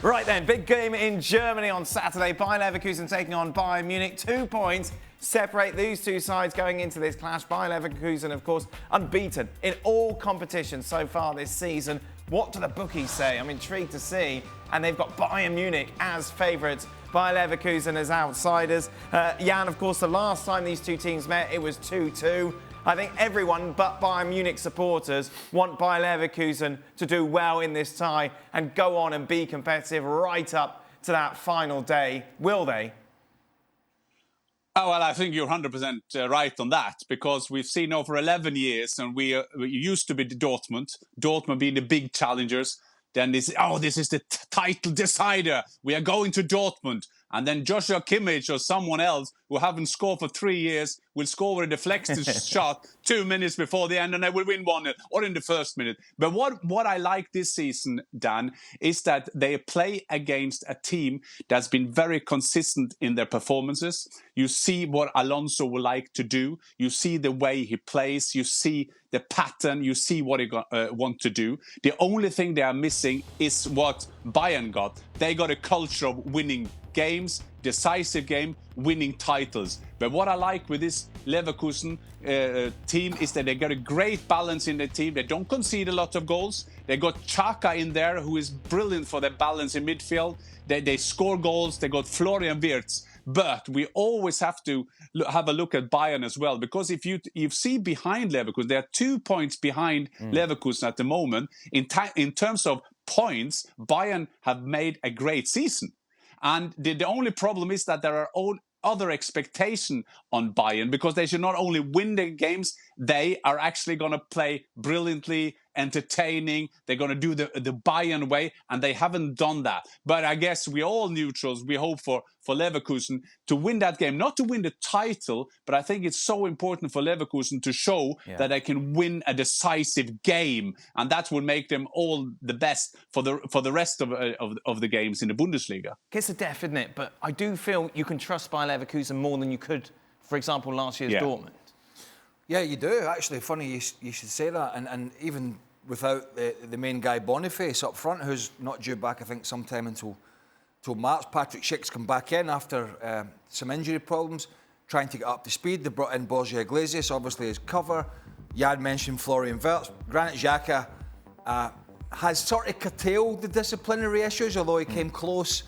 Right then, big game in Germany on Saturday. Bayer Leverkusen taking on Bayern Munich. 2 points separate these two sides going into this clash. Bayer Leverkusen, of course, unbeaten in all competitions so far this season. What do the bookies say? I'm intrigued to see. And they've got Bayern Munich as favourites, Bayer Leverkusen as outsiders. Jan, of course, the last time these two teams met, it was 2-2. I think everyone but Bayern Munich supporters want Bayer Leverkusen to do well in this tie and go on and be competitive right up to that final day. Will they? Oh, well, I think you're 100% right on that, because we've seen over 11 years, and we used to be the Dortmund being the big challengers. Then this is the title decider. We are going to Dortmund. And then Joshua Kimmich or someone else who haven't scored for 3 years will score with a deflected shot 2 minutes before the end, and they will win 1-0 or in the first minute. But what I like this season, Dan, is that they play against a team that's been very consistent in their performances. You see what Alonso would like to do. You see the way he plays. You see the pattern. You see what he want to do. The only thing they are missing is what Bayern got. They got a culture of winning games, decisive game, winning titles. But what I like with this Leverkusen team is that they got a great balance in the team. They don't concede a lot of goals. They got Xhaka in there, who is brilliant for their balance in midfield. They score goals. They got Florian Wirtz. But we always have to have a look at Bayern as well, because if you see behind Leverkusen, they are 2 points behind Leverkusen at the moment. In terms of points, Bayern have made a great season. And the only problem is that there are other expectation on Bayern, because they should not only win the games, they are actually going to play brilliantly, entertaining. They're going to do the Bayern way, and they haven't done that. But I guess we all neutrals, we hope for Leverkusen to win that game, not to win the title, but I think it's so important for Leverkusen to show that they can win a decisive game, and that will make them all the best for the rest of the games in the Bundesliga. It's a death, isn't it? But I do feel you can trust Bayer Leverkusen more than you could, for example, last year's Dortmund. Yeah, you do. Actually, funny you should say that. And even without the main guy Boniface up front, who's not due back, I think, sometime until March. Patrick Schick's come back in after some injury problems, trying to get up to speed. They brought in Borja Iglesias, obviously, as cover. Jan mentioned Florian Wirtz. Granit Xhaka has sort of curtailed the disciplinary issues, although he came close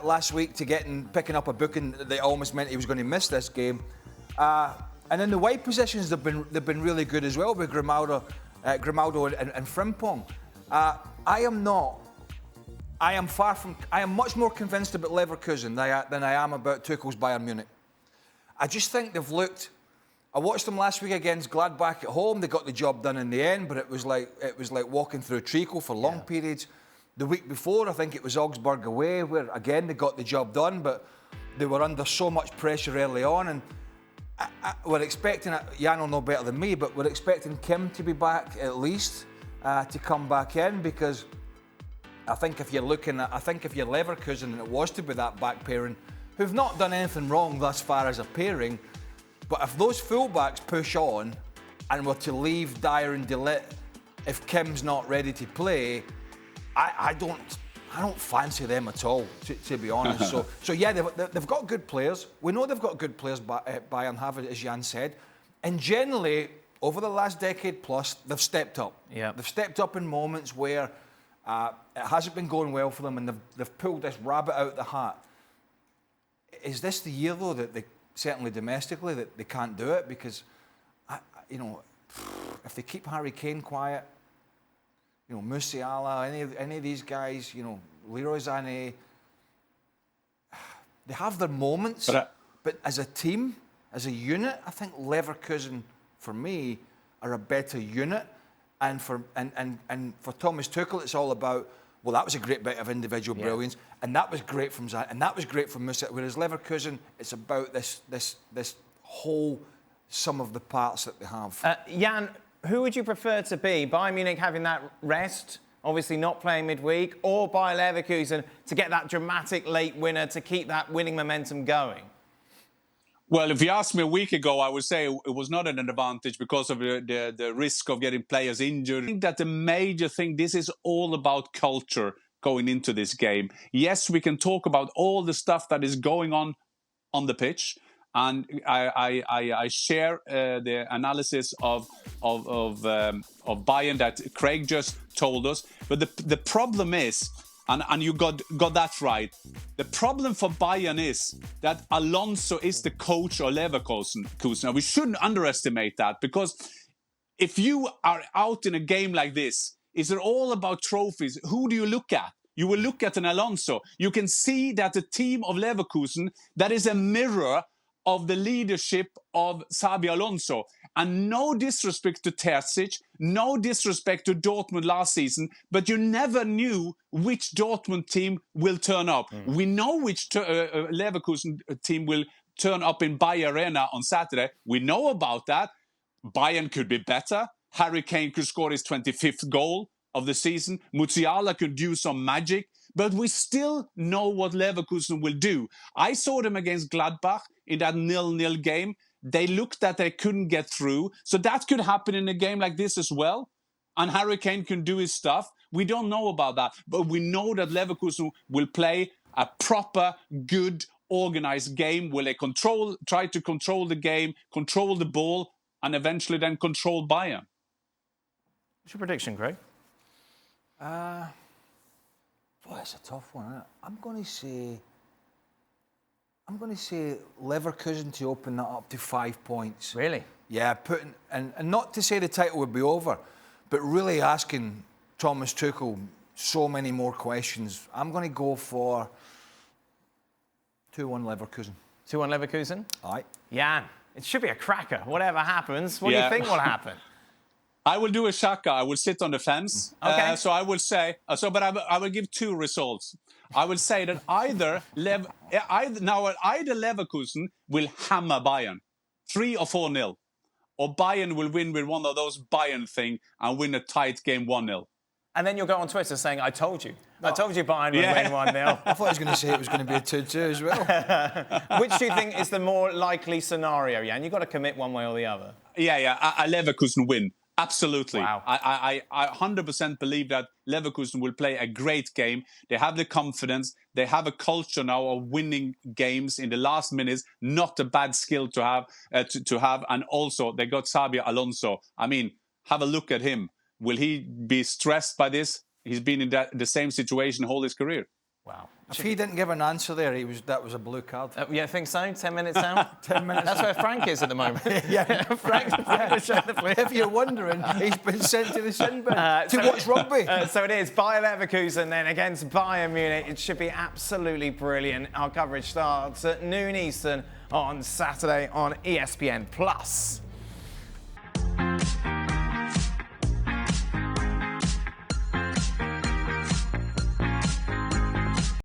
last week to picking up a booking that almost meant he was going to miss this game. And in the wide positions, they've been really good as well with Grimaldo and Frimpong. I am much more convinced about Leverkusen than I am about Tuchel's Bayern Munich. I just think they've looked. I watched them last week against Gladbach at home. They got the job done in the end, but it was like walking through treacle for long periods. The week before, I think it was Augsburg away, where again they got the job done, but they were under so much pressure early on, and we're expecting, Jan will know better than me, but we're expecting Kim to be back at least, to come back in, because I think if you're Leverkusen and it was to be that back pairing, who've not done anything wrong thus far as a pairing, but if those fullbacks push on and were to leave Dyer and De Ligt, if Kim's not ready to play, I don't fancy them at all, to be honest. So yeah, they've got good players. We know they've got good players, Bayern have, as Jan said. And generally, over the last decade plus, they've stepped up. Yeah. They've stepped up in moments where it hasn't been going well for them, and they've pulled this rabbit out the hat. Is this the year, though, that they, certainly domestically, that they can't do it? Because, if they keep Harry Kane quiet, Musiala, any of these guys, Leroy Sané, they have their moments, but as a team, as a unit, I think Leverkusen, for me, are a better unit. And for Thomas Tuchel, it's all about, well, that was a great bit of individual brilliance, and that was great from Sané, and that was great from Musiala. Whereas Leverkusen, it's about this whole sum of the parts that they have. Jan, who would you prefer to be? Bayern Munich having that rest, obviously not playing midweek, or Bayer Leverkusen to get that dramatic late winner to keep that winning momentum going? Well, if you asked me a week ago, I would say it was not an advantage because of the risk of getting players injured. I think that the major thing, this is all about culture. going into this game. Yes, we can talk about all the stuff that is going on the pitch, and I share the analysis of Bayern that Craig just told us. But the problem is, and you got that right. The problem for Bayern is that Alonso is the coach of Leverkusen. Now, we shouldn't underestimate that, because if you are out in a game like this, is it all about trophies? Who do you look at? You will look at an Alonso. You can see that the team of Leverkusen, that is a mirror of the leadership of Xabi Alonso. And no disrespect to Terzic, no disrespect to Dortmund last season, but you never knew which Dortmund team will turn up. We know which Leverkusen team will turn up in Bayer Arena on Saturday. We know about that. Bayern could be better. Harry Kane could score his 25th goal of the season. Musiala could do some magic. But we still know what Leverkusen will do. I saw them against Gladbach in that 0-0 game. They looked that they couldn't get through. So that could happen in a game like this as well. And Harry Kane can do his stuff. We don't know about that. But we know that Leverkusen will play a proper, good, organized game where they try to control the game, control the ball, and eventually then control Bayern. What's your prediction, Craig? Boy, it's a tough one, isn't it? I'm going to say Leverkusen to open that up to 5 points. Really? Yeah, and not to say the title would be over, but really asking Thomas Tuchel so many more questions. I'm going to go for 2-1 Leverkusen. 2-1 Leverkusen? Aye. Jan, it should be a cracker. Whatever happens, what do you think will happen? I will do a shaka. I will sit on the fence. Okay. So I will say, but I will give two results. I will say that either Leverkusen will hammer Bayern, 3 or 4-0, or Bayern will win with one of those Bayern thing and win a tight game 1-0. And then you'll go on Twitter saying, I told you. I told you Bayern would win 1-0. I thought I was going to say it was going to be a 2-2 as well. Which do you think is the more likely scenario, Jan? You've got to commit one way or the other. Yeah. A Leverkusen win. Absolutely. Wow. I 100% believe that Leverkusen will play a great game. They have the confidence. They have a culture now of winning games in the last minutes. Not a bad skill to have. And also, they got Xabi Alonso. I mean, have a look at him. Will he be stressed by this? He's been in the same situation all his career. Wow. If he didn't give an answer there, that was a blue card. You think so? 10 minutes out? 10 minutes. That's where Frank is at the moment. Yeah, Frank was showing the play. If you're wondering, he's been sent to the sin bin to watch rugby. So it is Bayer Leverkusen then against Bayern Munich. It should be absolutely brilliant. Our coverage starts at noon Eastern on Saturday on ESPN+.